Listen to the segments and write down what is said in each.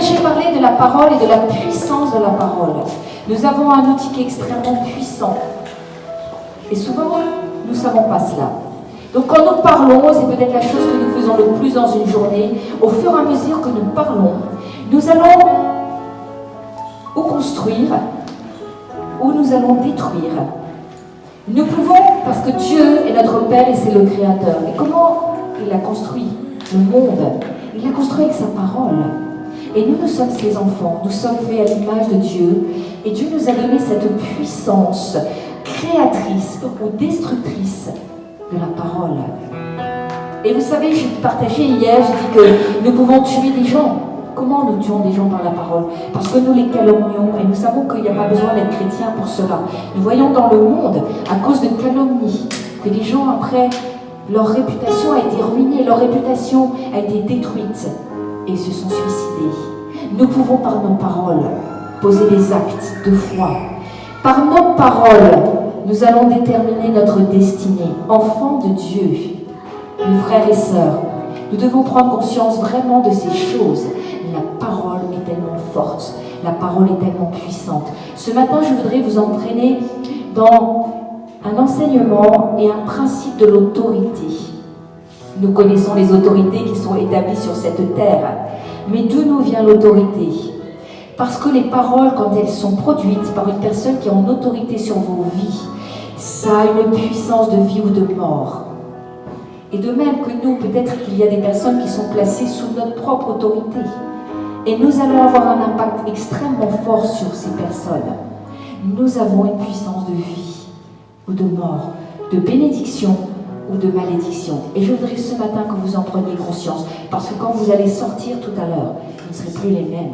j'ai parlé de la parole et de la puissance de la parole. Nous avons un outil qui est extrêmement puissant. Et souvent, nous ne savons pas cela. Donc quand nous parlons, c'est peut-être la chose que nous faisons le plus dans une journée, au fur et à mesure que nous parlons, nous allons ou construire, ou nous allons détruire. Nous pouvons, parce que Dieu est notre Père et c'est le Créateur. Et comment il a construit le monde? Il l'a construit avec sa parole. Et nous sommes ses enfants, nous sommes faits à l'image de Dieu. Et Dieu nous a donné cette puissance créatrice ou destructrice de la parole. Et vous savez, j'ai partagé hier, j'ai dit que nous pouvons tuer des gens. Comment nous tuons des gens par la parole? Parce que nous les calomnions et nous savons qu'il n'y a pas besoin d'être chrétien pour cela. Nous voyons dans le monde, à cause de calomnies, que les gens après, leur réputation a été ruinée, leur réputation a été détruite et se sont suicidés. Nous pouvons par nos paroles poser des actes de foi. Par nos paroles, nous allons déterminer notre destinée. Enfants de Dieu, mes frères et sœurs, nous devons prendre conscience vraiment de ces choses. La parole est tellement forte, la parole est tellement puissante. Ce matin, je voudrais vous entraîner dans un enseignement et un principe de l'autorité. Nous connaissons les autorités qui sont établies sur cette terre, mais d'où nous vient l'autorité? Parce que les paroles, quand elles sont produites par une personne qui a une autorité sur vos vies, ça a une puissance de vie ou de mort. Et de même que nous, peut-être qu'il y a des personnes qui sont placées sous notre propre autorité. Et nous allons avoir un impact extrêmement fort sur ces personnes. Nous avons une puissance de vie ou de mort, de bénédiction ou de malédiction. Et je voudrais ce matin que vous en preniez conscience, parce que quand vous allez sortir tout à l'heure, vous ne serez plus les mêmes.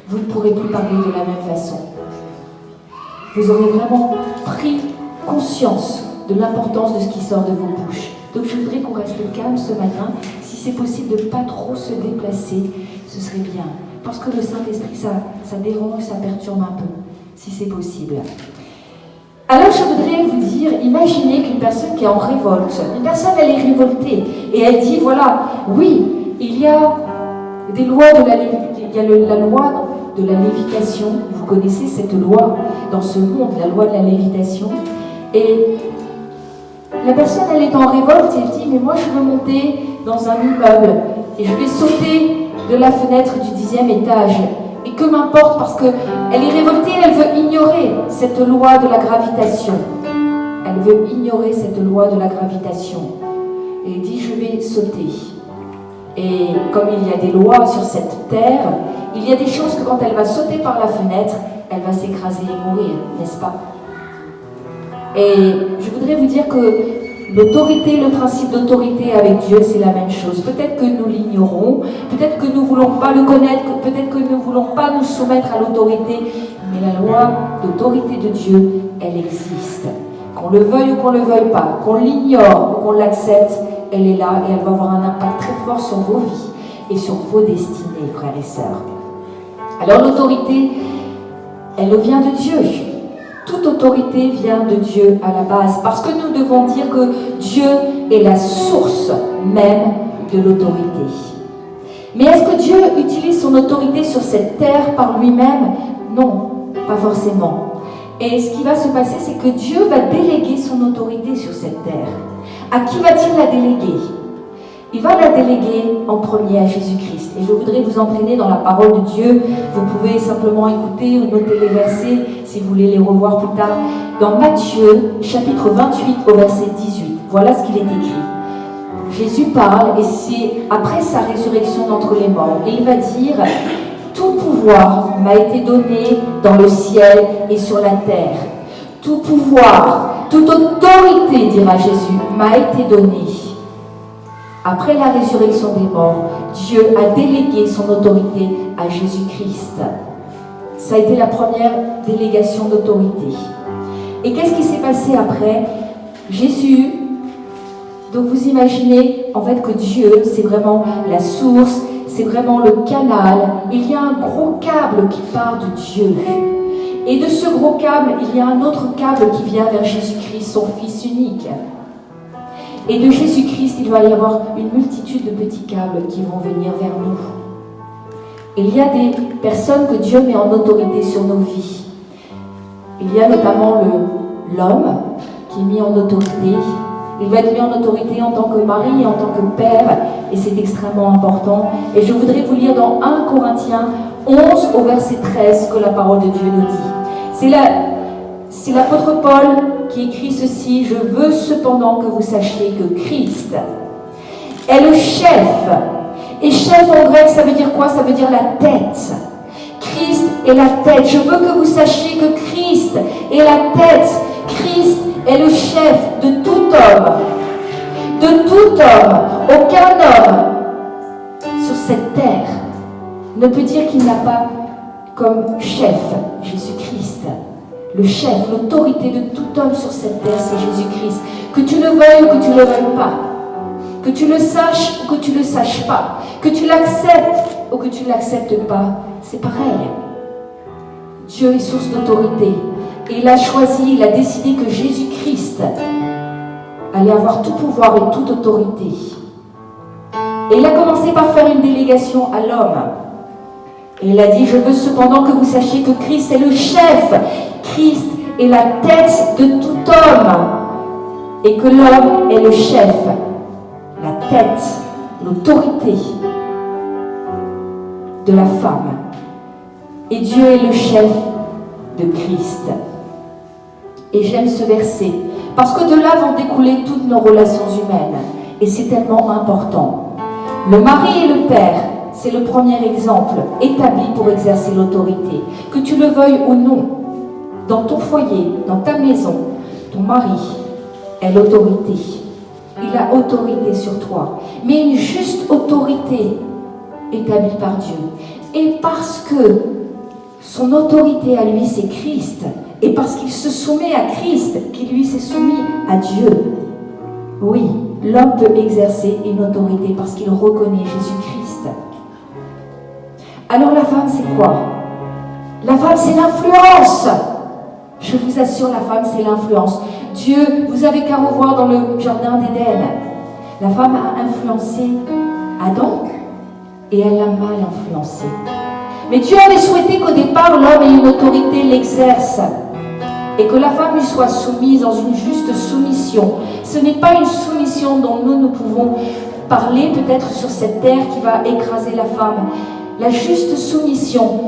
Vous ne pourrez plus parler de la même façon. Vous aurez vraiment pris conscience de l'importance de ce qui sort de vos bouches. Donc je voudrais qu'on reste calme ce matin. Si c'est possible de ne pas trop se déplacer, ce serait bien. Parce que le Saint-Esprit, ça dérange, ça perturbe un peu, si c'est possible. Alors je voudrais vous dire, imaginez qu'une personne qui est en révolte, une personne elle est révoltée, et elle dit, voilà, oui, il y a des lois de la loi de la lévitation. Vous connaissez cette loi dans ce monde, la loi de la lévitation. Et la personne, elle est en révolte et elle dit, mais moi je veux monter dans un immeuble et je vais sauter de la fenêtre du 10e étage. Et que m'importe, parce qu'elle est révoltée, elle veut ignorer cette loi de la gravitation. Elle veut ignorer cette loi de la gravitation. Et elle dit, je vais sauter. Et comme il y a des lois sur cette terre, il y a des chances que quand elle va sauter par la fenêtre, elle va s'écraser et mourir, n'est-ce pas? Et je voudrais vous dire que l'autorité, le principe d'autorité avec Dieu, c'est la même chose. Peut-être que nous l'ignorons, peut-être que nous ne voulons pas le connaître, peut-être que nous ne voulons pas nous soumettre à l'autorité, mais la loi d'autorité de Dieu, elle existe. Qu'on le veuille ou qu'on ne le veuille pas, qu'on l'ignore ou qu'on l'accepte, elle est là et elle va avoir un impact très fort sur vos vies et sur vos destinées, frères et sœurs. Alors l'autorité, elle vient de Dieu. Toute autorité vient de Dieu à la base, parce que nous devons dire que Dieu est la source même de l'autorité. Mais est-ce que Dieu utilise son autorité sur cette terre par lui-même? Non, pas forcément. Et ce qui va se passer, c'est que Dieu va déléguer son autorité sur cette terre. À qui va-t-il la déléguer? Il va la déléguer en premier à Jésus-Christ. Et je voudrais vous entraîner dans la parole de Dieu. Vous pouvez simplement écouter ou noter les versets si vous voulez les revoir plus tard. Dans Matthieu, chapitre 28 au verset 18. Voilà ce qu'il est écrit. Jésus parle et c'est après sa résurrection d'entre les morts. Et il va dire, tout pouvoir m'a été donné dans le ciel et sur la terre. Tout pouvoir, toute autorité, dira Jésus, m'a été donnée. Après la résurrection des morts, Dieu a délégué son autorité à Jésus-Christ. Ça a été la première délégation d'autorité. Et qu'est-ce qui s'est passé après? Jésus, donc vous imaginez en fait que Dieu, c'est vraiment la source, c'est vraiment le canal. Il y a un gros câble qui part de Dieu. Et de ce gros câble, il y a un autre câble qui vient vers Jésus-Christ, son Fils unique. Et de Jésus-Christ, il va y avoir une multitude de petits câbles qui vont venir vers nous. Il y a des personnes que Dieu met en autorité sur nos vies. Il y a notamment l'homme qui est mis en autorité. Il va être mis en autorité en tant que mari et en tant que père, et c'est extrêmement important. Et je voudrais vous lire dans 1 Corinthiens 11 au verset 13 que la parole de Dieu nous dit. C'est l'apôtre Paul qui écrit ceci: « Je veux cependant que vous sachiez que Christ est le chef. » Et chef en grec, ça veut dire quoi? Ça veut dire la tête. Christ est la tête. Je veux que vous sachiez que Christ est la tête. Christ est le chef de tout homme. De tout homme. Aucun homme sur cette terre ne peut dire qu'il n'a pas comme chef Jésus-Christ. Le chef, l'autorité de tout homme sur cette terre, c'est Jésus-Christ. Que tu le veuilles ou que tu ne le veuilles pas. Que tu le saches ou que tu ne le saches pas, que tu l'acceptes ou que tu ne l'acceptes pas, c'est pareil. Dieu est source d'autorité. Et il a choisi, il a décidé que Jésus-Christ allait avoir tout pouvoir et toute autorité. Et il a commencé par faire une délégation à l'homme. Et il a dit: « Je veux cependant que vous sachiez que Christ est le chef. Christ est la tête de tout homme. Et que l'homme est le chef. » La tête, l'autorité de la femme. Et Dieu est le chef de Christ. Et j'aime ce verset, parce que de là vont découler toutes nos relations humaines. Et c'est tellement important. Le mari et le père, c'est le premier exemple établi pour exercer l'autorité. Que tu le veuilles ou non, dans ton foyer, dans ta maison, ton mari est l'autorité. Il a autorité sur toi, mais une juste autorité établie par Dieu. Et parce que son autorité à lui, c'est Christ, et parce qu'il se soumet à Christ, qui lui s'est soumis à Dieu, oui, l'homme peut exercer une autorité parce qu'il reconnaît Jésus-Christ. Alors la femme, c'est quoi? La femme, c'est l'influence. Je vous assure, la femme, c'est l'influence. Dieu, vous avez qu'à revoir dans le jardin d'Éden. La femme a influencé Adam et elle l'a mal influencé. Mais Dieu avait souhaité qu'au départ, l'homme ait une autorité, l'exerce. Et que la femme lui soit soumise dans une juste soumission. Ce n'est pas une soumission dont nous pouvons parler peut-être sur cette terre qui va écraser la femme. La juste soumission,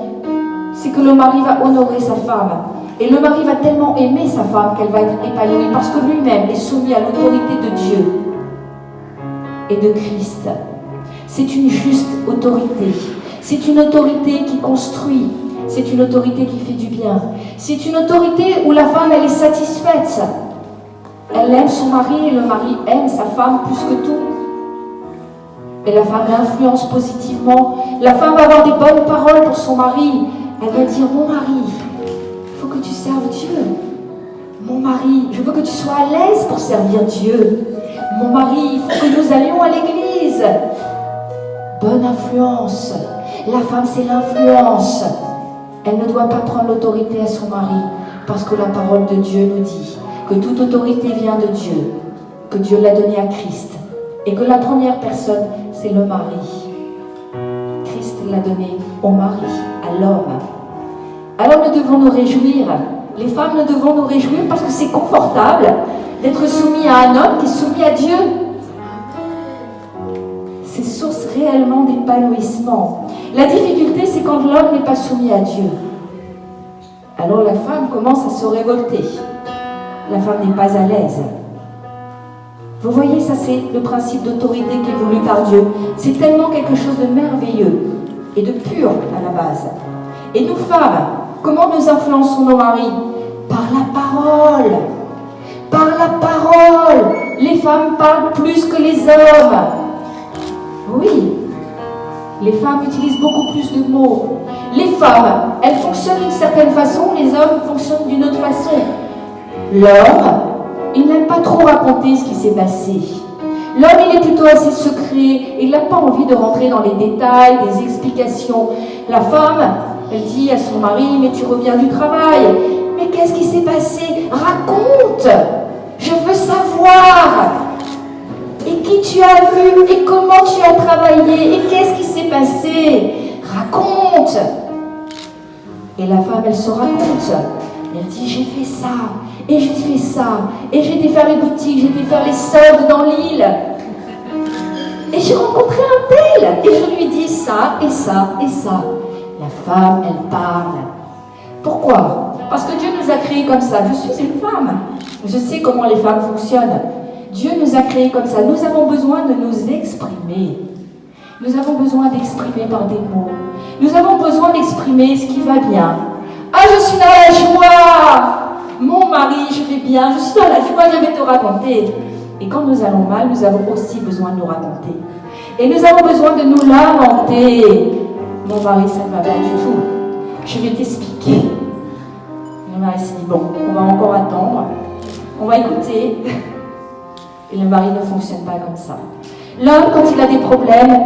c'est que le mari va honorer sa femme. Et le mari va tellement aimer sa femme qu'elle va être épanouie parce que lui-même est soumis à l'autorité de Dieu et de Christ. C'est une juste autorité. C'est une autorité qui construit. C'est une autorité qui fait du bien. C'est une autorité où la femme, elle est satisfaite. Elle aime son mari et le mari aime sa femme plus que tout. Et la femme l'influence positivement. La femme va avoir des bonnes paroles pour son mari. Elle va dire: « Mon mari, il faut que tu serves Dieu. Mon mari, je veux que tu sois à l'aise pour servir Dieu. Mon mari, il faut que nous allions à l'église. » Bonne influence. La femme, c'est l'influence. Elle ne doit pas prendre l'autorité à son mari parce que la parole de Dieu nous dit que toute autorité vient de Dieu, que Dieu l'a donnée à Christ et que la première personne, c'est le mari. Christ l'a donnée au mari, à l'homme. Alors nous devons nous réjouir. Les femmes, nous devons nous réjouir parce que c'est confortable d'être soumis à un homme qui est soumis à Dieu. C'est source réellement d'épanouissement. La difficulté, c'est quand l'homme n'est pas soumis à Dieu. Alors la femme commence à se révolter. La femme n'est pas à l'aise. Vous voyez, ça c'est le principe d'autorité qui est voulu par Dieu. C'est tellement quelque chose de merveilleux et de pur à la base. Et nous femmes, comment nous influençons nos maris? Par la parole. Par la parole. Les femmes parlent plus que les hommes. Oui. Les femmes utilisent beaucoup plus de mots. Les femmes, elles fonctionnent d'une certaine façon, les hommes fonctionnent d'une autre façon. L'homme, il n'aime pas trop raconter ce qui s'est passé. L'homme, il est plutôt assez secret, il n'a pas envie de rentrer dans les détails, des explications. La femme, elle dit à son mari: « Mais tu reviens du travail. Mais qu'est-ce qui s'est passé? Raconte! Je veux savoir! Et qui tu as vu? Et comment tu as travaillé? Et qu'est-ce qui s'est passé? raconte. Et la femme, elle se raconte. Elle dit, j'ai fait ça, et j'ai fait ça, et j'ai été faire les boutiques, j'ai été faire les soldes dans l'île. Et j'ai rencontré un tel, et je lui dis ça, et ça, et ça. La femme, elle parle. Pourquoi? Parce que Dieu nous a créés comme ça. Je suis une femme. Je sais comment les femmes fonctionnent. Dieu nous a créés comme ça. Nous avons besoin de nous exprimer. Nous avons besoin d'exprimer par des mots. Nous avons besoin d'exprimer ce qui va bien. Ah, je suis dans la joie. Mon mari, je vais bien. Je suis dans la joie, je vais te raconter. Et quand nous allons mal, nous avons aussi besoin de nous raconter. Et nous avons besoin de nous lamenter. Mon mari, ça ne va pas du tout. Je vais t'expliquer. Le mari s'est dit, bon, on va encore attendre. On va écouter. Et le mari ne fonctionne pas comme ça. L'homme, quand il a des problèmes,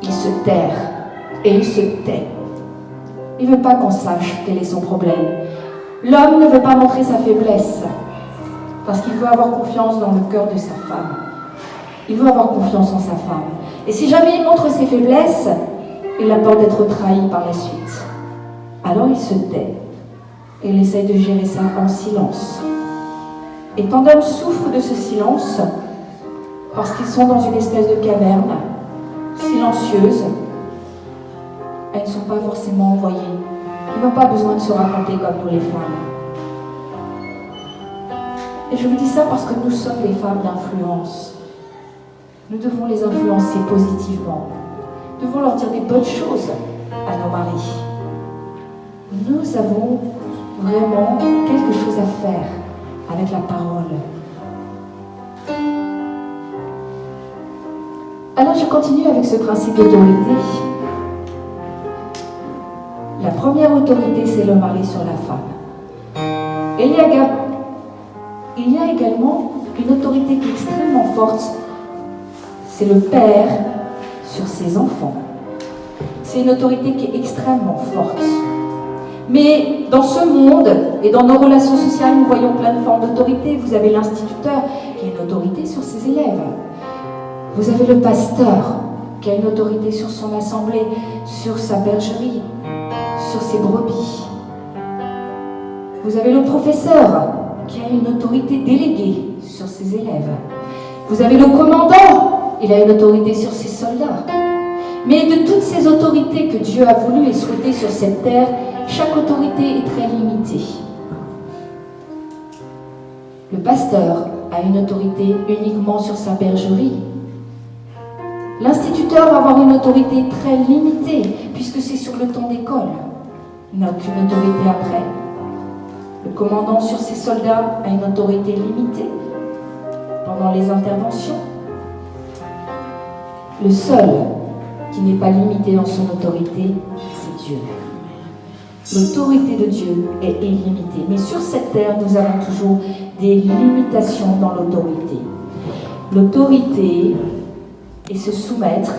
il se terre. Et il se tait. Il ne veut pas qu'on sache quel est son problème. L'homme ne veut pas montrer sa faiblesse. Parce qu'il veut avoir confiance dans le cœur de sa femme. Il veut avoir confiance en sa femme. Et si jamais il montre ses faiblesses, il a peur d'être trahi par la suite. Alors il se tait. Et il essaye de gérer ça en silence. Et tant d'hommes souffrent de ce silence parce qu'ils sont dans une espèce de caverne silencieuse. Elles ne sont pas forcément envoyées. Ils n'ont pas besoin de se raconter comme nous les femmes. Et je vous dis ça parce que nous sommes des femmes d'influence. Nous devons les influencer positivement. Nous devons leur dire des bonnes choses à nos maris. Nous avons vraiment quelque chose à faire avec la parole. Alors je continue avec ce principe d'autorité. La première autorité, c'est le mari sur la femme. Il y a également une autorité qui est extrêmement forte. C'est le père sur ses enfants. C'est une autorité qui est extrêmement forte. Mais dans ce monde et dans nos relations sociales, nous voyons plein de formes d'autorité. Vous avez l'instituteur qui a une autorité sur ses élèves. Vous avez le pasteur qui a une autorité sur son assemblée, sur sa bergerie, sur ses brebis. Vous avez le professeur qui a une autorité déléguée sur ses élèves. Vous avez le commandant, il a une autorité sur ses soldats. Mais de toutes ces autorités que Dieu a voulu et souhaité sur cette terre, chaque autorité est très limitée. Le pasteur a une autorité uniquement sur sa bergerie. L'instituteur va avoir une autorité très limitée, puisque c'est sur le temps d'école. Il n'a aucune autorité après. Le commandant sur ses soldats a une autorité limitée pendant les interventions. Le seul qui n'est pas limité dans son autorité, c'est Dieu. L'autorité de Dieu est illimitée. Mais sur cette terre, nous avons toujours des limitations dans l'autorité. L'autorité et se soumettre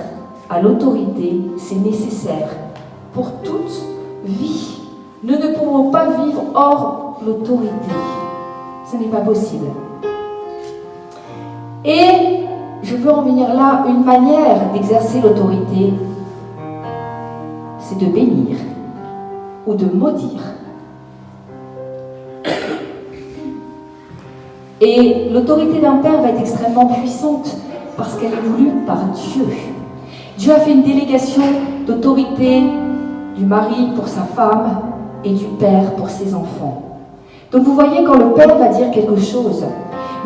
à l'autorité, c'est nécessaire pour toute vie. Nous ne pouvons pas vivre hors l'autorité. Ce n'est pas possible. Et je veux en venir là, une manière d'exercer l'autorité, c'est de bénir ou de maudire. Et l'autorité d'un père va être extrêmement puissante parce qu'elle est voulue par Dieu. Dieu a fait une délégation d'autorité du mari pour sa femme et du père pour ses enfants. Donc vous voyez, quand le père va dire quelque chose,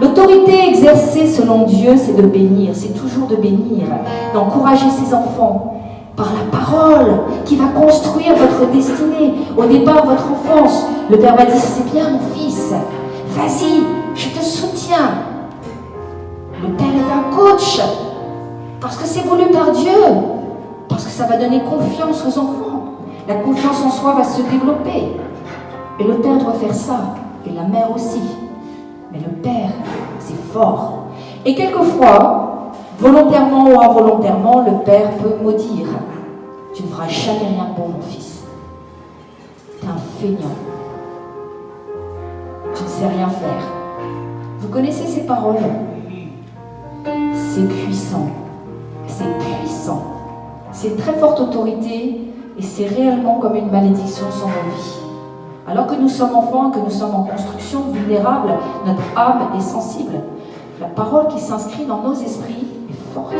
l'autorité exercée selon Dieu, c'est de bénir, c'est toujours de bénir, d'encourager ses enfants par la parole qui va construire votre destinée. Au départ, votre enfance, le père va dire, c'est bien mon fils, vas-y, je te soutiens. Le père est un coach, parce que c'est voulu par Dieu, parce que ça va donner confiance aux enfants. La confiance en soi va se développer. Et le père doit faire ça, et la mère aussi. Mais le père, c'est fort. Et quelquefois, volontairement ou involontairement, le père peut maudire. Tu ne feras jamais rien de bon, mon fils. Tu es un feignant. Tu ne sais rien faire. Vous connaissez ces paroles? C'est puissant. C'est puissant. C'est une très forte autorité et c'est réellement comme une malédiction sur nos vies. Alors que nous sommes enfants, que nous sommes en construction, vulnérables, notre âme est sensible. La parole qui s'inscrit dans nos esprits est forte.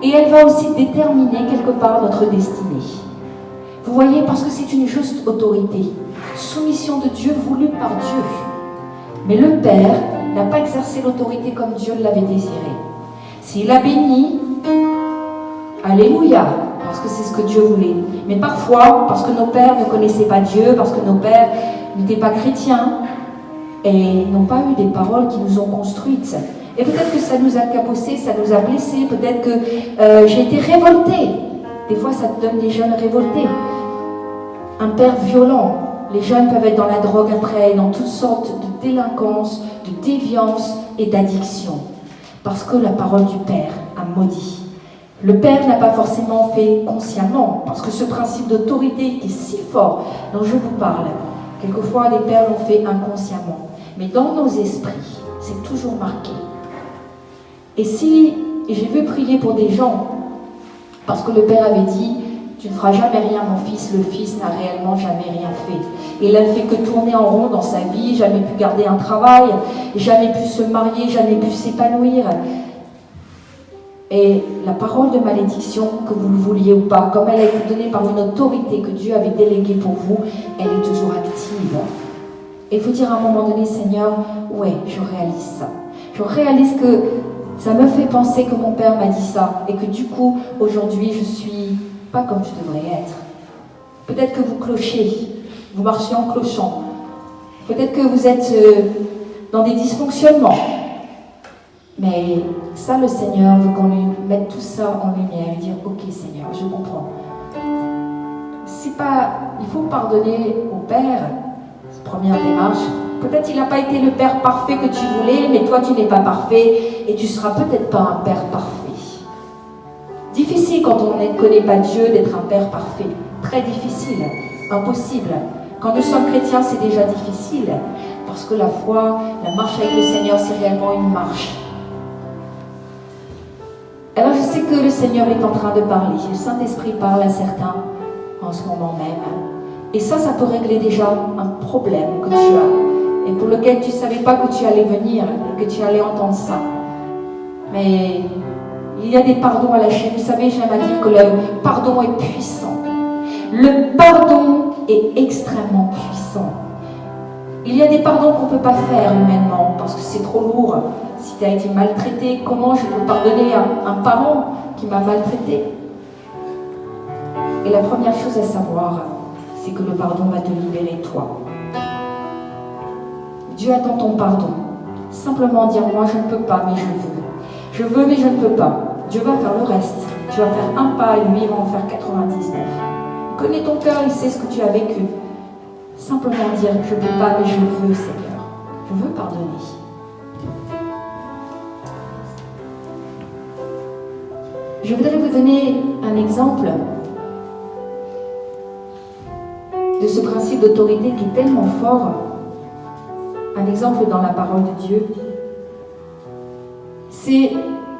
Et elle va aussi déterminer quelque part notre destinée. Vous voyez, parce que c'est une juste autorité, soumission de Dieu voulue par Dieu. Mais le Père n'a pas exercé l'autorité comme Dieu l'avait désiré. S'il a béni, alléluia, parce que c'est ce que Dieu voulait. Mais parfois, parce que nos pères ne connaissaient pas Dieu, parce que nos pères n'étaient pas chrétiens, et n'ont pas eu des paroles qui nous ont construites. Et peut-être que ça nous a cabossés, ça nous a blessés, peut-être que j'ai été révoltée. Des fois, ça te donne des jeunes révoltés. Un père violent. Les jeunes peuvent être dans la drogue après, dans toutes sortes de délinquances, de déviance et d'addiction. Parce que la parole du Père a maudit. Le Père n'a pas forcément fait consciemment, parce que ce principe d'autorité qui est si fort dont je vous parle, quelquefois les pères l'ont fait inconsciemment. Mais dans nos esprits, c'est toujours marqué. Et j'ai vu prier pour des gens, parce que le Père avait dit, tu ne feras jamais rien mon fils, le fils n'a réellement jamais rien fait. Il n'a fait que tourner en rond dans sa vie, jamais pu garder un travail, jamais pu se marier, jamais pu s'épanouir. Et la parole de malédiction, que vous le vouliez ou pas, comme elle a été donnée par une autorité que Dieu avait déléguée pour vous, elle est toujours active. Et il faut dire à un moment donné, Seigneur, ouais, je réalise ça. Je réalise que ça me fait penser que mon Père m'a dit ça, et que du coup, aujourd'hui, je suis pas comme je devrais être. Peut-être que vous clochez, vous marchez en clochant. Peut-être que vous êtes dans des dysfonctionnements. Mais ça, le Seigneur veut qu'on lui mette tout ça en lumière et dire « Ok, Seigneur, je comprends. » C'est pas... Il faut pardonner au Père, première démarche. Peut-être il n'a pas été le Père parfait que tu voulais, mais toi, tu n'es pas parfait et tu ne seras peut-être pas un Père parfait. Difficile quand on ne connaît pas Dieu d'être un Père parfait. Très difficile, impossible. Quand nous sommes chrétiens, c'est déjà difficile parce que la foi, la marche avec le Seigneur, c'est réellement une marche. Alors je sais que le Seigneur est en train de parler. Le Saint-Esprit parle à certains en ce moment même. Et ça peut régler déjà un problème que tu as et pour lequel tu ne savais pas que tu allais venir et que tu allais entendre ça. Mais il y a des pardons à lâcher. Vous savez, j'aime à dire que le pardon est puissant. Le pardon est extrêmement puissant. Il y a des pardons qu'on ne peut pas faire humainement parce que c'est trop lourd. Si tu as été maltraité, comment je peux pardonner à un parent qui m'a maltraité? Et la première chose à savoir, c'est que le pardon va te libérer toi. Dieu attend ton pardon. Simplement dire, moi je ne peux pas, mais je veux. Je veux, mais je ne peux pas. Dieu va faire le reste. Tu vas faire un pas et lui, il va en faire 99. Il connaît ton cœur, il sait ce que tu as vécu. Simplement dire, je ne peux pas, mais je veux, Seigneur. Je veux pardonner. Je voudrais vous donner un exemple de ce principe d'autorité qui est tellement fort. Un exemple dans la parole de Dieu.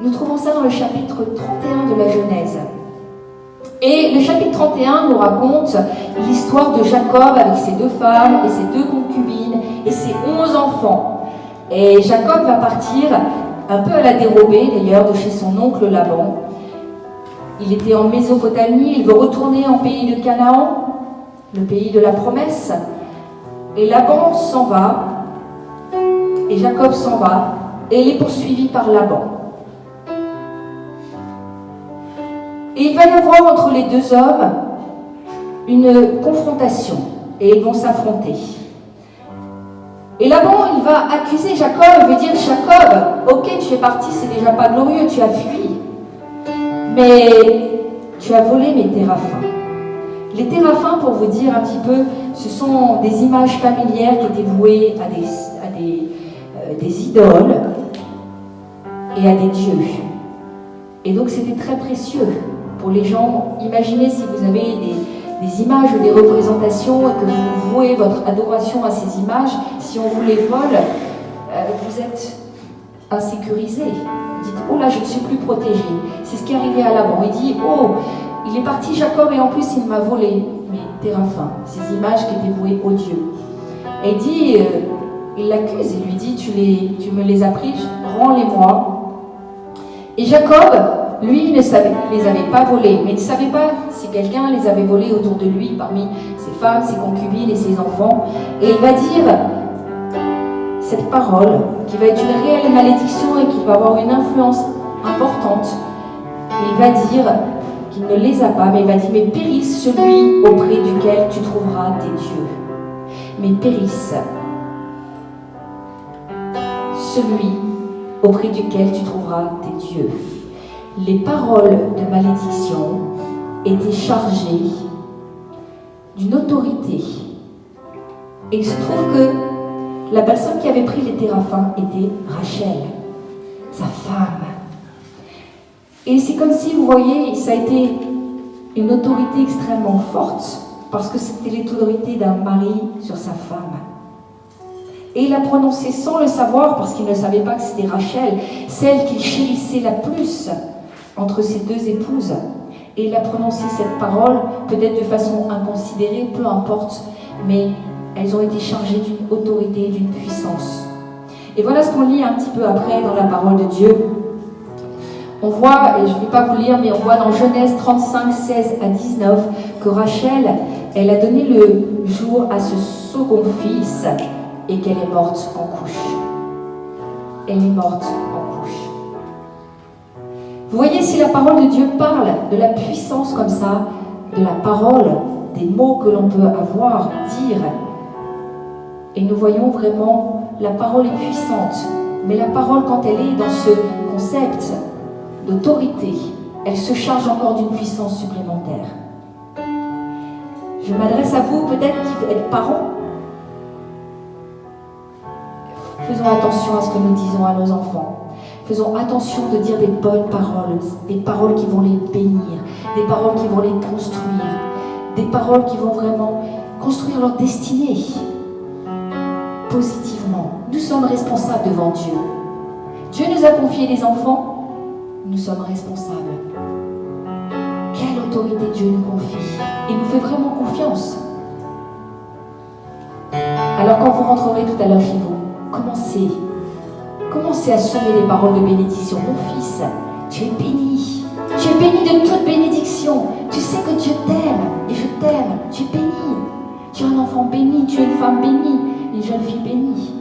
Nous trouvons ça dans le chapitre 31 de la Genèse. Et le chapitre 31 nous raconte l'histoire de Jacob avec ses 2 femmes et ses 2 concubines et ses 11 enfants. Et Jacob va partir un peu à la dérobée d'ailleurs de chez son oncle Laban. Il était en Mésopotamie, il veut retourner en pays de Canaan, le pays de la promesse. Et Laban s'en va, et Jacob s'en va, et il est poursuivi par Laban. Et il va y avoir entre les 2 hommes une confrontation, et ils vont s'affronter. Et Laban, il va accuser Jacob, il veut dire, Jacob, ok, tu es parti, c'est déjà pas glorieux, tu as fui. Mais tu as volé mes téraphins. Les téraphins, pour vous dire un petit peu, ce sont des images familières qui étaient vouées à des idoles et à des dieux. Et donc c'était très précieux pour les gens. Imaginez si vous avez des images ou des représentations et que vous vouez votre adoration à ces images, si on vous les vole, vous êtes insécurisé. Vous dites, oh là, je ne suis plus protégé. C'est ce qui est arrivé à Laban. Il dit, oh, il est parti Jacob et en plus il m'a volé mes téraphins, ces images qui étaient vouées aux dieux. Et il dit, il l'accuse, il lui dit, tu me les as pris, rends-les-moi. Et Jacob, lui, il les avait pas volés, mais il ne savait pas si quelqu'un les avait volés autour de lui, parmi ses femmes, ses concubines et ses enfants. Et il va dire cette parole, qui va être une réelle malédiction et qui va avoir une influence importante. Il va dire qu'il ne les a pas, mais il va dire, mais périsse celui auprès duquel tu trouveras tes dieux. Mais périsse celui auprès duquel tu trouveras tes dieux. Les paroles de malédiction étaient chargées d'une autorité. Et il se trouve que la personne qui avait pris les téraphins était Rachel, sa femme. Et c'est comme si, vous voyez, ça a été une autorité extrêmement forte, parce que c'était l'autorité d'un mari sur sa femme. Et il a prononcé sans le savoir, parce qu'il ne savait pas que c'était Rachel, celle qu'il chérissait la plus entre ses deux épouses. Et il a prononcé cette parole, peut-être de façon inconsidérée, peu importe, mais elles ont été chargées d'une autorité, d'une puissance. Et voilà ce qu'on lit un petit peu après dans la parole de Dieu. On voit, et je ne vais pas vous lire, mais on voit dans Genèse 35, 16 à 19, que Rachel, elle a donné le jour à ce second fils, et qu'elle est morte en couche. Elle est morte en couche. Vous voyez, si la parole de Dieu parle de la puissance comme ça, de la parole, des mots que l'on peut avoir, dire, et nous voyons vraiment, la parole est puissante, mais la parole, quand elle est dans ce concept d'autorité, elle se charge encore d'une puissance supplémentaire. Je m'adresse à vous, peut-être qui êtes parents. Faisons attention à ce que nous disons à nos enfants. Faisons attention de dire des bonnes paroles qui vont les bénir, des paroles qui vont les construire, des paroles qui vont vraiment construire leur destinée positivement. Nous sommes responsables devant Dieu. Dieu nous a confié des enfants, nous sommes responsables. Quelle autorité Dieu nous confie. Il nous fait vraiment confiance. Alors quand vous rentrerez tout à l'heure chez vous, commencez à semer les paroles de bénédiction. Mon fils, tu es béni. Tu es béni de toute bénédiction. Tu sais que Dieu t'aime et je t'aime. Tu es béni. Tu es un enfant béni. Tu es une femme bénie. Une jeune fille bénie.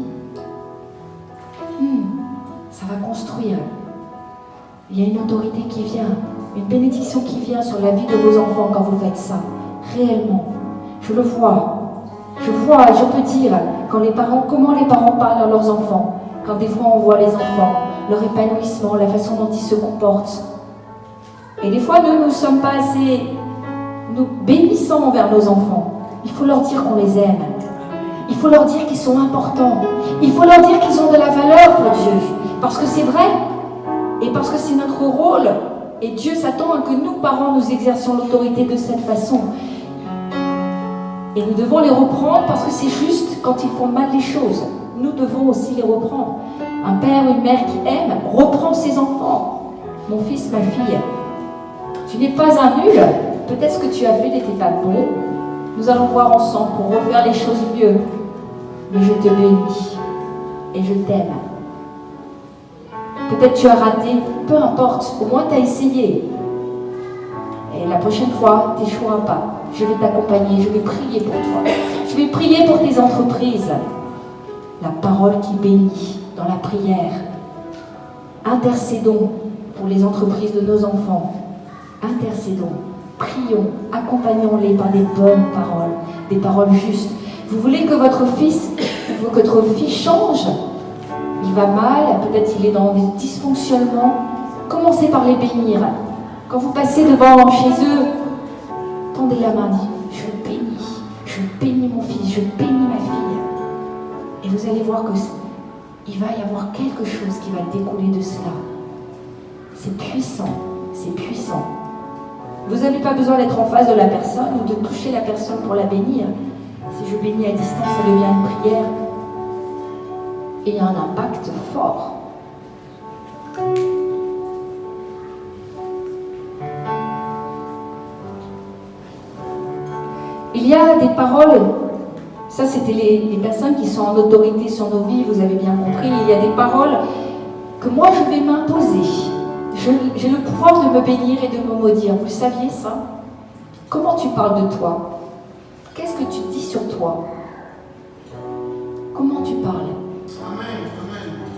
Ça va construire. Il y a une autorité qui vient. Une bénédiction qui vient sur la vie de vos enfants quand vous faites ça. Réellement. Je le vois. Je peux dire, comment les parents parlent à leurs enfants, quand des fois on voit les enfants, leur épanouissement, la façon dont ils se comportent. Et des fois, nous ne sommes pas assez bénissants envers nos enfants. Il faut leur dire qu'on les aime. Il faut leur dire qu'ils sont importants. Il faut leur dire qu'ils ont de la valeur pour Dieu. Parce que c'est vrai, et parce que c'est notre rôle. Et Dieu s'attend à que nous, parents, nous exercions l'autorité de cette façon. Et nous devons les reprendre parce que c'est juste quand ils font mal les choses. Nous devons aussi les reprendre. Un père ou une mère qui aime reprend ses enfants. Mon fils, ma fille, tu n'es pas un nul. Peut-être ce que tu as fait n'était pas bon. Nous allons voir ensemble pour refaire les choses mieux. Mais je te bénis et je t'aime. Peut-être tu as raté, peu importe, au moins tu as essayé. Et la prochaine fois, tu n'échoueras pas. Je vais t'accompagner, je vais prier pour toi. Je vais prier pour tes entreprises. La parole qui bénit dans la prière. Intercédons pour les entreprises de nos enfants. Intercédons, prions, accompagnons-les par des bonnes paroles, des paroles justes. Vous voulez que votre fils ou que votre fille change? Il va mal, peut-être il est dans des dysfonctionnements. Commencez par les bénir. Quand vous passez devant chez eux, tendez la main, dites, je bénis mon fils, je bénis ma fille. Et vous allez voir qu'il va y avoir quelque chose qui va découler de cela. C'est puissant, c'est puissant. Vous n'avez pas besoin d'être en face de la personne ou de toucher la personne pour la bénir. Si je bénis à distance, ça devient une prière. Et il y a un impact fort. Il y a des paroles, ça c'était les personnes qui sont en autorité sur nos vies, vous avez bien compris, il y a des paroles que moi je vais m'imposer. J'ai le pouvoir de me bénir et de me maudire. Vous saviez ça? Comment tu parles de toi? Qu'est-ce que tu dis sur toi? Comment tu parles?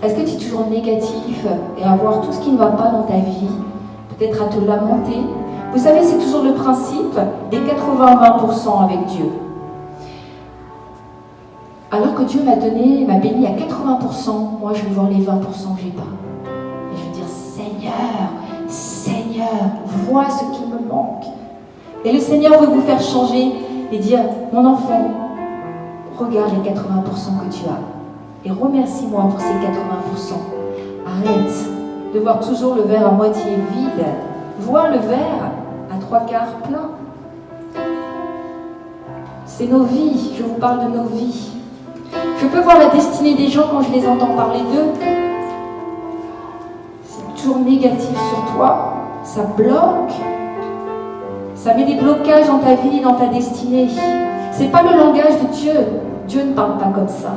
Est-ce que tu es toujours négatif et à voir tout ce qui ne va pas dans ta vie? Peut-être à te lamenter? Vous savez, c'est toujours le principe des 80-20% avec Dieu. Alors que Dieu m'a béni à 80%, moi je vais voir les 20% que j'ai pas. Et je vais dire, Seigneur, vois ce qui me manque. Et le Seigneur veut vous faire changer et dire, mon enfant, regarde les 80% que tu as. Et remercie-moi pour ces 80%. Arrête de voir toujours le verre à moitié vide. Vois le verre à 3/4 plein. C'est nos vies, je vous parle de nos vies. Je peux voir la destinée des gens quand je les entends parler d'eux. C'est toujours négatif sur toi, ça bloque. Ça met des blocages dans ta vie, dans ta destinée. C'est pas le langage de Dieu. Dieu ne parle pas comme ça.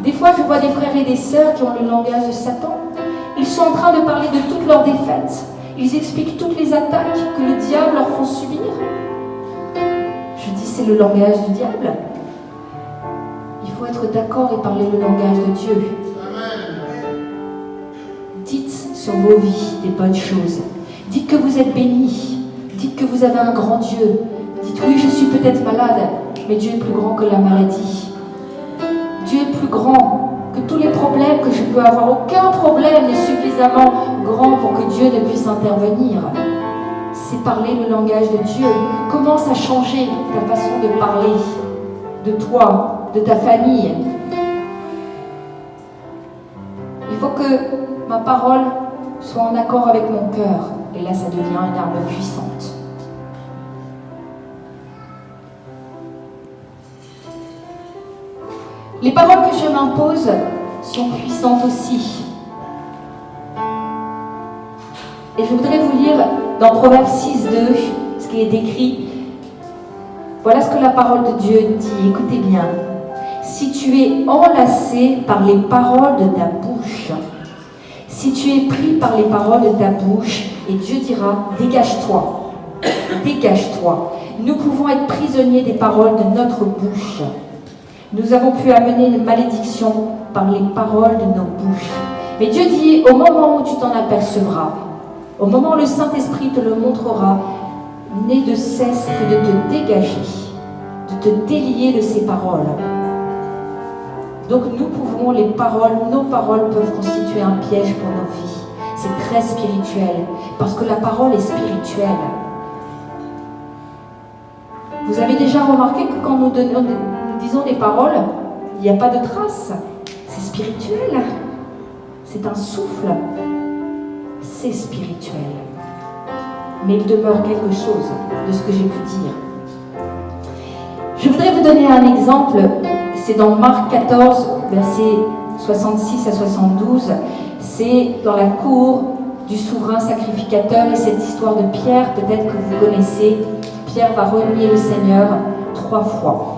Des fois, je vois des frères et des sœurs qui ont le langage de Satan. Ils sont en train de parler de toutes leurs défaites. Ils expliquent toutes les attaques que le diable leur font subir. Je dis, c'est le langage du diable. Il faut être d'accord et parler le langage de Dieu. Dites sur vos vies des bonnes choses. Dites que vous êtes bénis. Dites que vous avez un grand Dieu. Dites, oui, je suis peut-être malade, mais Dieu est plus grand que la maladie. Dieu est plus grand que tous les problèmes que je peux avoir. Aucun problème n'est suffisamment grand pour que Dieu ne puisse intervenir. C'est parler le langage de Dieu. Commence à changer ta façon de parler de toi, de ta famille. Il faut que ma parole soit en accord avec mon cœur. Et là, ça devient une arme puissante. Les paroles que je m'impose sont puissantes aussi. Et je voudrais vous lire dans Proverbe 6:2 ce qui est écrit. Voilà ce que la parole de Dieu dit. Écoutez bien. Si tu es enlacé par les paroles de ta bouche, si tu es pris par les paroles de ta bouche, et Dieu dira, dégage-toi, dégage-toi. Nous pouvons être prisonniers des paroles de notre bouche. Nous avons pu amener une malédiction par les paroles de nos bouches. Mais Dieu dit, au moment où tu t'en apercevras, au moment où le Saint-Esprit te le montrera, n'aie de cesse que de te dégager, de te délier de ces paroles. Donc nous pouvons, nos paroles peuvent constituer un piège pour nos vies. C'est très spirituel, parce que la parole est spirituelle. Vous avez déjà remarqué que quand nous disons des paroles, il n'y a pas de traces. C'est spirituel. C'est un souffle. C'est spirituel. Mais il demeure quelque chose de ce que j'ai pu dire. Je voudrais vous donner un exemple. C'est dans Marc 14, versets 66 à 72. C'est dans la cour du souverain sacrificateur. Et cette histoire de Pierre, peut-être que vous connaissez. Pierre va renier le Seigneur 3 fois.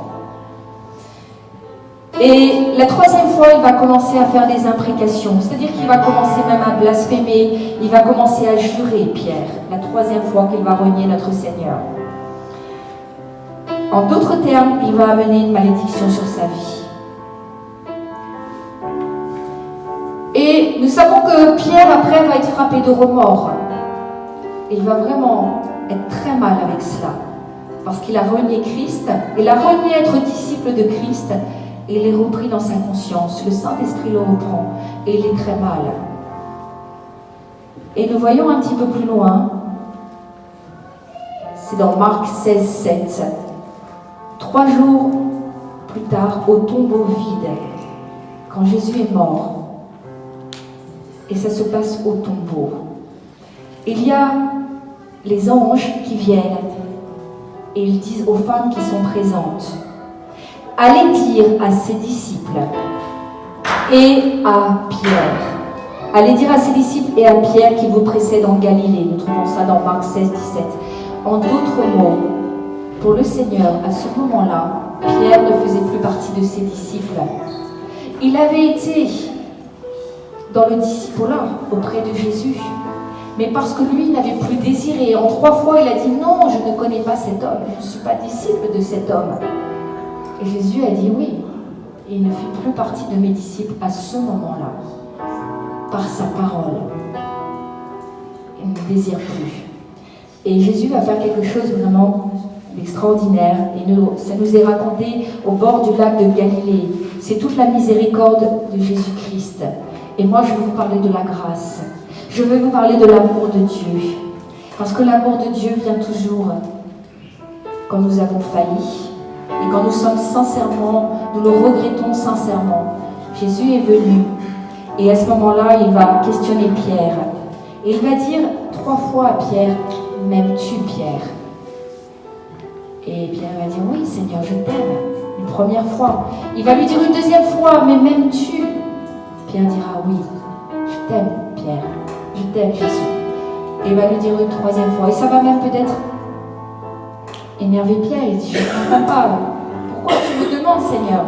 Et la 3e fois, il va commencer à faire des imprécations. C'est-à-dire qu'il va commencer même à blasphémer. Il va commencer à jurer, Pierre. La 3e fois qu'il va renier notre Seigneur. En d'autres termes, il va amener une malédiction sur sa vie. Et nous savons que Pierre, après, va être frappé de remords. Et il va vraiment être très mal avec cela. Parce qu'il a renié Christ. Il a renié être disciple de Christ. Et il est repris dans sa conscience. Le Saint-Esprit le reprend. Et il est très mal. Et nous voyons un petit peu plus loin. C'est dans Marc 16, 7. 3 jours plus tard, au tombeau vide, quand Jésus est mort, et ça se passe au tombeau, il y a les anges qui viennent et ils disent aux femmes qui sont présentes, allez dire à ses disciples et à Pierre, allez dire à ses disciples et à Pierre qui vous précèdent en Galilée. Nous trouvons ça dans Marc 16, 17. En d'autres mots, pour le Seigneur, à ce moment-là, Pierre ne faisait plus partie de ses disciples. Il avait été dans le discipulat auprès de Jésus, mais parce que lui n'avait plus désiré, en 3 fois il a dit non, je ne connais pas cet homme, je ne suis pas disciple de cet homme. Et Jésus a dit oui, et il ne fait plus partie de mes disciples à ce moment-là, par sa parole. Il ne désire plus. Et Jésus va faire quelque chose vraiment extraordinaire, et ça nous est raconté au bord du lac de Galilée. C'est toute la miséricorde de Jésus-Christ. Et moi je vais vous parler de la grâce. Je vais vous parler de l'amour de Dieu. Parce que l'amour de Dieu vient toujours quand nous avons failli. Et quand nous sommes sincèrement, nous le regrettons sincèrement. Jésus est venu. Et à ce moment-là, il va questionner Pierre. Et il va dire 3 fois à Pierre, m'aimes-tu Pierre? Et Pierre va dire, oui Seigneur, je t'aime. Une première fois. Il va lui dire une deuxième fois, mais m'aimes-tu? Pierre dira, oui, je t'aime Pierre. Je t'aime Jésus. Et il va lui dire une 3e fois. Et ça va même peut-être énerver Pierre. Il dit, je ne comprends pas. Pourquoi tu me demandes, Seigneur?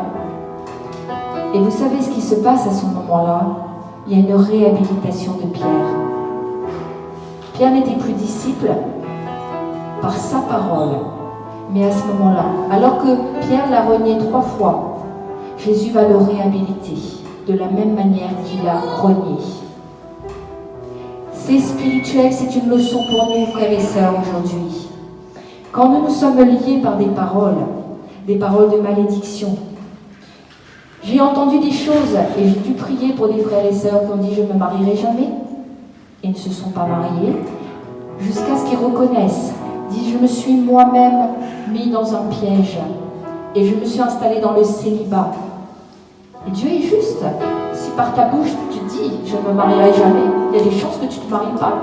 Et vous savez ce qui se passe à ce moment-là? Il y a une réhabilitation de Pierre. Pierre n'était plus disciple par sa parole. Mais à ce moment-là, alors que Pierre l'a renié 3 fois, Jésus va le réhabiliter de la même manière qu'il l'a renié. C'est spirituel, c'est une leçon pour nous, frères et sœurs, aujourd'hui. Quand nous nous sommes liés par des paroles de malédiction, j'ai entendu des choses et j'ai dû prier pour des frères et sœurs qui ont dit « je ne me marierai jamais » et ne se sont pas mariés, jusqu'à ce qu'ils reconnaissent, disent « je me suis moi-même mis dans un piège et je me suis installé dans le célibat ». Et Dieu est juste. Si par ta bouche tu dis « je ne me marierai jamais », il y a des chances que tu ne te maries pas.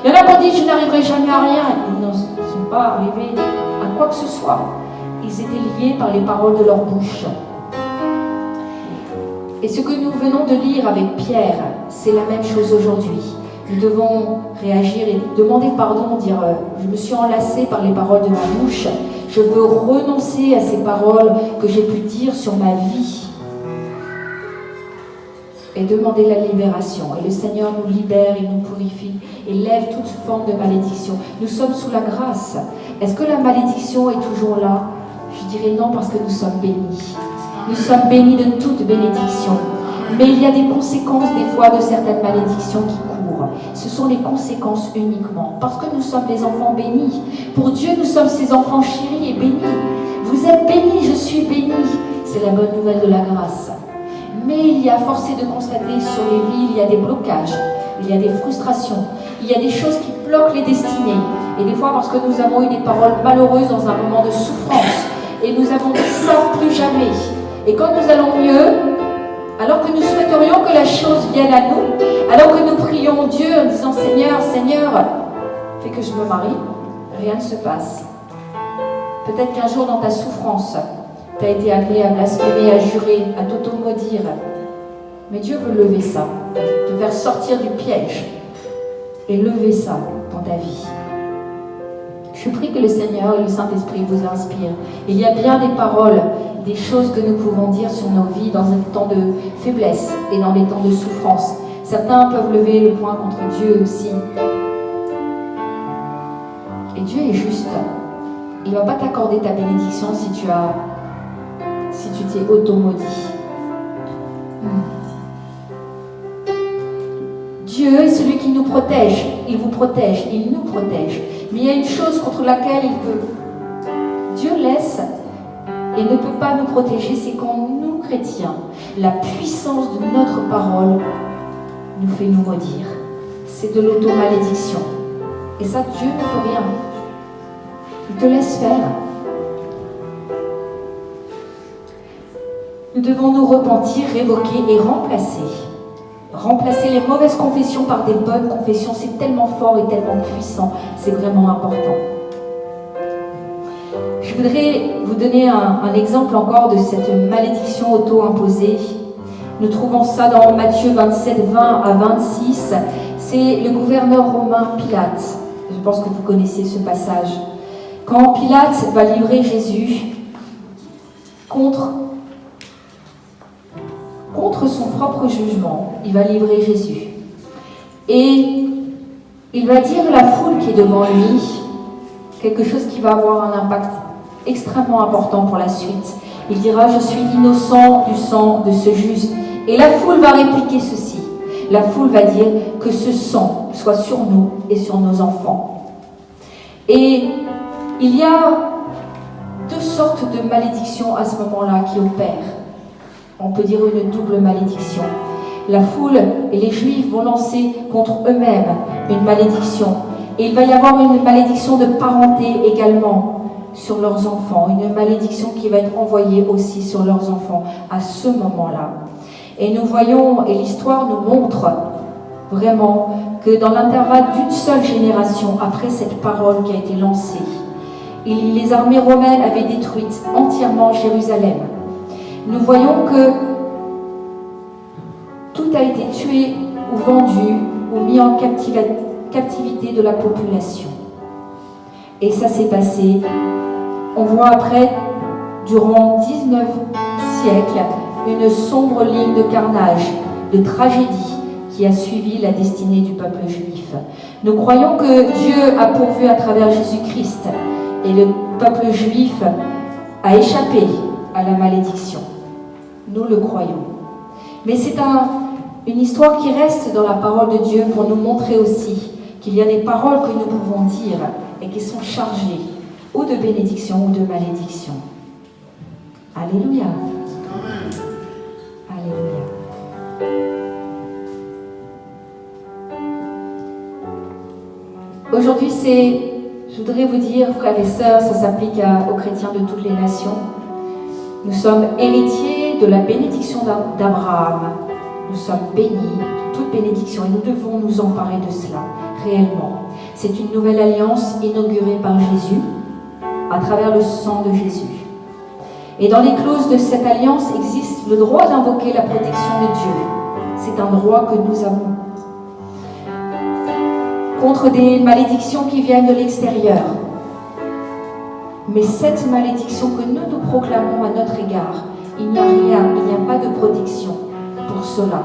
Il y en a qui ont dit « je n'arriverai jamais à rien ». Ils ne sont pas arrivés à quoi que ce soit. Ils étaient liés par les paroles de leur bouche. Et ce que nous venons de lire avec Pierre, c'est la même chose aujourd'hui. Nous devons réagir et demander pardon, dire « je me suis enlacé par les paroles de ma bouche, je veux renoncer à ces paroles que j'ai pu dire sur ma vie ». Et demander la libération. Et le Seigneur nous libère, il nous purifie, et lève toute forme de malédiction. Nous sommes sous la grâce. Est-ce que la malédiction est toujours là? Je dirais non, parce que nous sommes bénis. Nous sommes bénis de toute bénédiction. Mais il y a des conséquences des fois de certaines malédictions qui courent. Ce sont les conséquences uniquement. Parce que nous sommes des enfants bénis. Pour Dieu, nous sommes ses enfants chéris et bénis. Vous êtes bénis, je suis béni. C'est la bonne nouvelle de la grâce. Mais il y a force de constater sur les vies, il y a des blocages, il y a des frustrations, il y a des choses qui bloquent les destinées. Et des fois parce que nous avons eu des paroles malheureuses dans un moment de souffrance. Et nous avons dit ça plus jamais. Et quand nous allons mieux, alors que nous souhaiterions que la chose vienne à nous, alors que nous prions Dieu en disant Seigneur, Seigneur, fais que je me marie, rien ne se passe. Peut-être qu'un jour dans ta souffrance, tu as été appelé à blasphémer, à jurer, à t'auto-maudire. Mais Dieu veut lever ça, te faire sortir du piège et lever ça dans ta vie. Je prie que le Seigneur et le Saint-Esprit vous inspirent. Il y a bien des paroles, des choses que nous pouvons dire sur nos vies dans un temps de faiblesse et dans les temps de souffrance. Certains peuvent lever le poing contre Dieu aussi. Et Dieu est juste. Il ne va pas t'accorder ta bénédiction si tu t'es auto-maudit. Dieu est celui qui nous protège. Il vous protège, il nous protège. Mais il y a une chose contre laquelle Dieu laisse et ne peut pas nous protéger, c'est quand nous, chrétiens, la puissance de notre parole nous fait nous maudire. C'est de l'auto-malédiction. Et ça, Dieu ne peut rien. Il te laisse faire. Nous devons nous repentir, révoquer et remplacer. Remplacer les mauvaises confessions par des bonnes confessions, c'est tellement fort et tellement puissant, c'est vraiment important. Je voudrais vous donner un exemple encore de cette malédiction auto-imposée. Nous trouvons ça dans Matthieu 27, 20 à 26. C'est le gouverneur romain Pilate. Je pense que vous connaissez ce passage. Quand Pilate va livrer Jésus contre son propre jugement, il va livrer Jésus. Et il va dire à la foule qui est devant lui quelque chose qui va avoir un impact extrêmement important pour la suite. Il dira: je suis innocent du sang de ce juste. Et la foule va répliquer ceci. La foule va dire que ce sang soit sur nous et sur nos enfants. Et il y a deux sortes de malédictions à ce moment-là qui opèrent. On peut dire une double malédiction. La foule et les Juifs vont lancer contre eux-mêmes une malédiction. Et il va y avoir une malédiction de parenté également sur leurs enfants. Une malédiction qui va être envoyée aussi sur leurs enfants à ce moment-là. Et nous voyons, et l'histoire nous montre vraiment que dans l'intervalle d'une seule génération, après cette parole qui a été lancée, les armées romaines avaient détruit entièrement Jérusalem. Nous voyons que tout a été tué ou vendu ou mis en captivité de la population. Et ça s'est passé, on voit après, durant 19 siècles, une sombre ligne de carnage, de tragédie qui a suivi la destinée du peuple juif. Nous croyons que Dieu a pourvu à travers Jésus-Christ et le peuple juif a échappé à la malédiction. Nous le croyons. Mais c'est une histoire qui reste dans la parole de Dieu pour nous montrer aussi qu'il y a des paroles que nous pouvons dire et qui sont chargées ou de bénédiction ou de malédiction. Alléluia. Alléluia. Aujourd'hui, je voudrais vous dire, frères et sœurs, ça s'applique aux chrétiens de toutes les nations. Nous sommes héritiers de la bénédiction d'Abraham. Nous sommes bénis de toute bénédiction et nous devons nous emparer de cela, réellement. C'est une nouvelle alliance inaugurée par Jésus, à travers le sang de Jésus. Et dans les clauses de cette alliance existe le droit d'invoquer la protection de Dieu. C'est un droit que nous avons. Contre des malédictions qui viennent de l'extérieur. Mais cette malédiction que nous proclamons à notre égard, il n'y a rien, il n'y a pas de protection pour cela.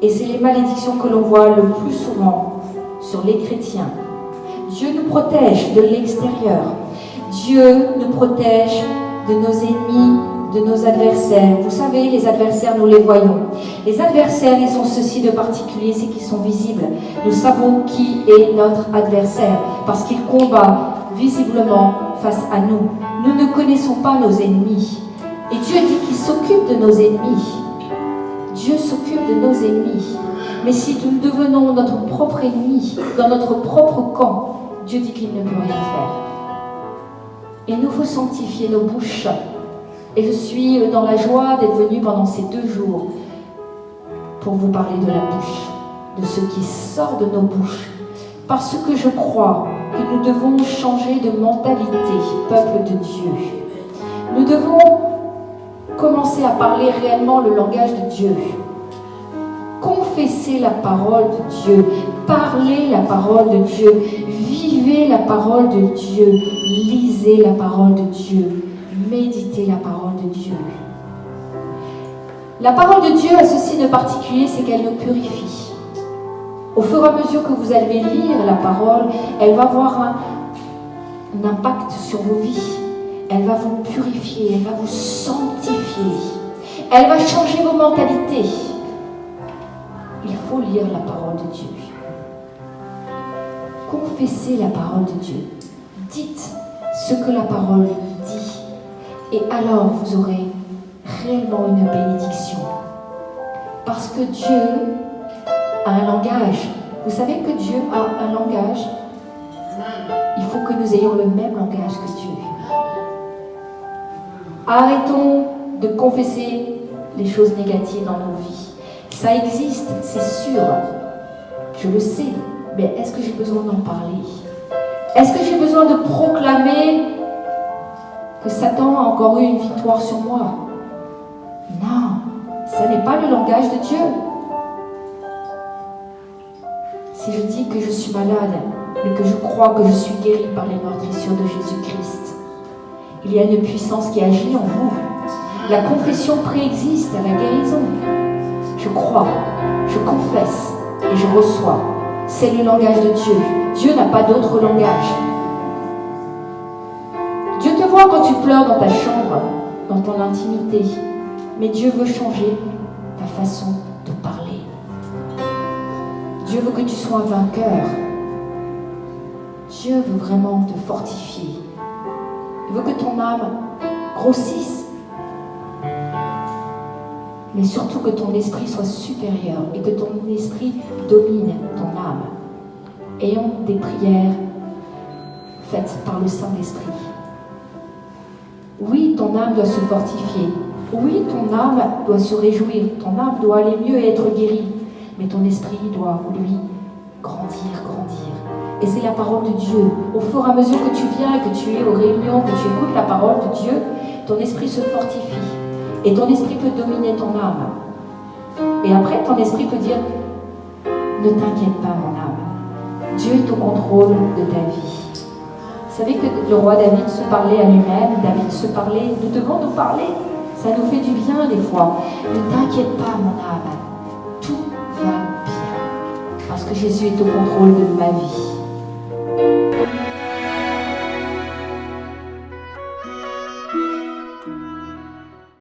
Et c'est les malédictions que l'on voit le plus souvent sur les chrétiens. Dieu nous protège de l'extérieur. Dieu nous protège de nos ennemis, de nos adversaires. Vous savez, les adversaires, nous les voyons. Les adversaires, ils ont ceci de particulier, c'est qu'ils sont visibles. Nous savons qui est notre adversaire, parce qu'il combat visiblement face à nous. Nous ne connaissons pas nos ennemis. Et Dieu dit qu'il s'occupe de nos ennemis. Dieu s'occupe de nos ennemis. Mais si nous devenons notre propre ennemi, dans notre propre camp, Dieu dit qu'il ne peut rien faire. Il nous faut sanctifier nos bouches. Et je suis dans la joie d'être venue pendant ces 2 jours pour vous parler de la bouche, de ce qui sort de nos bouches. Parce que je crois que nous devons changer de mentalité, peuple de Dieu. Nous devons commencer à parler réellement le langage de Dieu. Confessez la parole de Dieu, parlez la parole de Dieu, vivez la parole de Dieu, lisez la parole de Dieu, méditez la parole de Dieu. La parole de Dieu a ceci de particulier, c'est qu'elle nous purifie. Au fur et à mesure que vous allez lire la parole, elle va avoir un impact sur vos vies. Elle va vous purifier, elle va vous sanctifier. Elle va changer vos mentalités. Il faut lire la parole de Dieu. Confessez la parole de Dieu. Dites ce que la parole dit. Et alors vous aurez réellement une bénédiction. Parce que Dieu a un langage. Vous savez que Dieu a un langage. Il faut que nous ayons le même langage que Dieu. Arrêtons de confesser les choses négatives dans nos vies. Ça existe, c'est sûr. Je le sais. Mais est-ce que j'ai besoin d'en parler? Est-ce que j'ai besoin de proclamer que Satan a encore eu une victoire sur moi? Non, ça n'est pas le langage de Dieu. Si je dis que je suis malade, mais que je crois que je suis guéri par les meurtrissures de Jésus-Christ. Il y a une puissance qui agit en vous. La confession préexiste à la guérison. Je crois, je confesse et je reçois. C'est le langage de Dieu. Dieu n'a pas d'autre langage. Dieu te voit quand tu pleures dans ta chambre, dans ton intimité. Mais Dieu veut changer ta façon de parler. Dieu veut que tu sois un vainqueur. Dieu veut vraiment te fortifier. Il veut que ton âme grossisse. Mais surtout que ton esprit soit supérieur et que ton esprit domine ton âme. Ayons des prières faites par le Saint-Esprit. Oui, ton âme doit se fortifier. Oui, ton âme doit se réjouir. Ton âme doit aller mieux et être guérie. Mais ton esprit doit, lui, grandir, grandir. Et c'est la parole de Dieu. Au fur et à mesure que tu viens et que tu es aux réunions, que tu écoutes la parole de Dieu, ton esprit se fortifie. Et ton esprit peut dominer ton âme. Et après, ton esprit peut dire, ne t'inquiète pas, mon âme. Dieu est au contrôle de ta vie. Vous savez que le roi David se parlait à lui-même, David se parlait, nous devons nous parler. Ça nous fait du bien des fois. Ne t'inquiète pas, mon âme. Tout va bien. Parce que Jésus est au contrôle de ma vie.